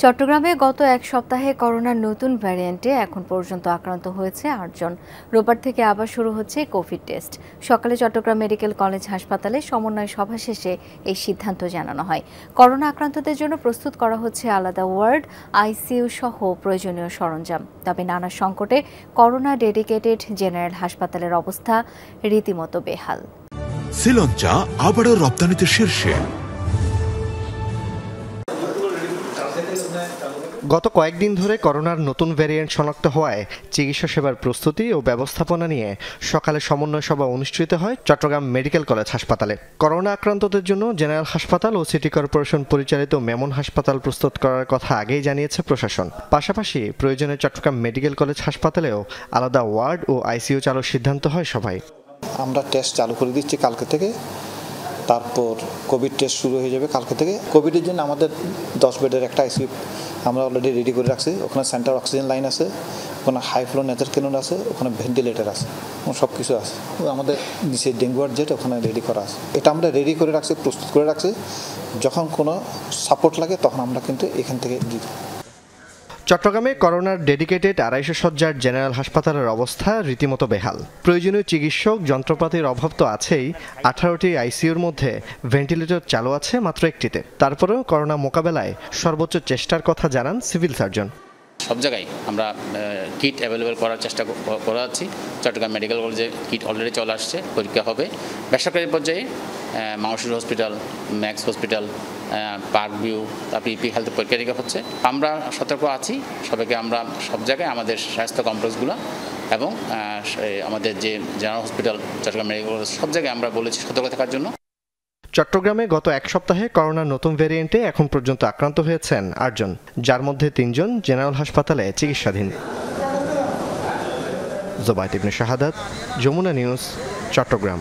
চট্টগ্রামে গত এক সপ্তাহে করোনার নতুন ভ্যারিয়েন্টে এখন পর্যন্ত আক্রান্ত হয়েছে ৮ জন। রোববার থেকে আবার শুরু হচ্ছে কোভিড টেস্ট। সকালে চট্টগ্রাম মেডিকেল কলেজ হাসপাতালে সমন্বয় সভা শেষে এই সিদ্ধান্ত জানানো হয়। করোনা আক্রান্তদের জন্য প্রস্তুত করা হচ্ছে আলাদা ওয়ার্ড, আইসিইউ সহ প্রয়োজনীয় সরঞ্জাম। তবে নানা সংকটে করোনা ডেডিকেটেড জেনারেল হাসপাতালের অবস্থা রীতিমতো বেহাল। শ্রীলঙ্কা আবারও রপ্তানিতে শীর্ষে। গত কয়েকদিন ধরে করোনার নতুন ভ্যারিয়েন্ট শনাক্ত হওয়ায় চিকিৎসা সেবার প্রস্তুতি ও ব্যবস্থাপনা নিয়ে সকালে সমন্বয় সভা অনুষ্ঠিত হয় চট্টগ্রাম মেডিকেল কলেজ হাসপাতালে। করোনা আক্রান্তদের জন্য জেনারেল হাসপাতাল ও সিটি কর্পোরেশন পরিচালিত মেমন হাসপাতাল প্রস্তুত করার কথা আগেই জানিয়েছে প্রশাসন। পাশাপাশি প্রয়োজনে চট্টগ্রাম মেডিকেল কলেজ হাসপাতালেও আলাদা ওয়ার্ড ও আইসিইউ চালুর সিদ্ধান্ত হয় সভায়। আমরা টেস্ট চালু করে দিচ্ছি কালকে থেকে, তারপর কোভিড টেস্ট শুরু হয়ে যাবে কালকে থেকে। কোভিডের জন্য আমাদের 10 বেডের একটা আইসিইউ আমরা অলরেডি রেডি করে রাখছি। ওখানে সেন্টার অক্সিজেন লাইন আছে, ওখানে হাই ফ্লো নেজার ক্যানন আছে, ওখানে ভেন্টিলেটার আছে, সব কিছু আছে। আমাদের নিচে ডেঙ্গু ওয়ার্ড যেটা ওখানে রেডি করা আছে, এটা আমরা রেডি করে রাখছি, প্রস্তুত করে রাখছি। যখন কোনো সাপোর্ট লাগে তখন আমরা কিন্তু এখান থেকে দিই। চট্টগ্রামে করোনার ডেডিকেটেড 250 শয্যার জেনারেল হাসপাতালের অবস্থা রীতিমতো বেহাল। প্রয়োজনীয় চিকিৎসক যন্ত্রপাতির অভাব তো আছেই, 18টি আইসিইউর মধ্যে ভেন্টিলেটর চালু আছে মাত্র একটিতে। তারপরেও করোনা মোকাবেলায় সর্বোচ্চ চেষ্টার কথা জানান সিভিল সার্জন। সব জায়গায় আমরা কিট অ্যাভেলেবেল করার চেষ্টা করা যাচ্ছি। চট্টগ্রাম মেডিকেল কলেজে কিট অলরেডি চলে আসছে, পরীক্ষা হবে। বেসরকারি পর্যায়ে মাউশুর hospital, Max hospital, Park View, তারপর ইপি হেলথ পরীক্ষা নিরীক্ষা হচ্ছে। আমরা সতর্ক আছি, সবাইকে আমরা সব জায়গায় আমাদের স্বাস্থ্য কমপ্লেক্সগুলো এবং আমাদের যে general hospital Chittagong medical college সব জায়গায় আমরা বলেছি সতর্ক থাকার জন্য। চট্টগ্রামে গত এক সপ্তাহে করোনার নতুন ভ্যারিয়েন্টে এখন পর্যন্ত আক্রান্ত হয়েছেন 8 জন, যার মধ্যে 3 জন জেনারেল হাসপাতালে চিকিৎসাধীন। জোবায়েত ইবনে শাহাদাত, যমুনা নিউজ, চট্টগ্রাম।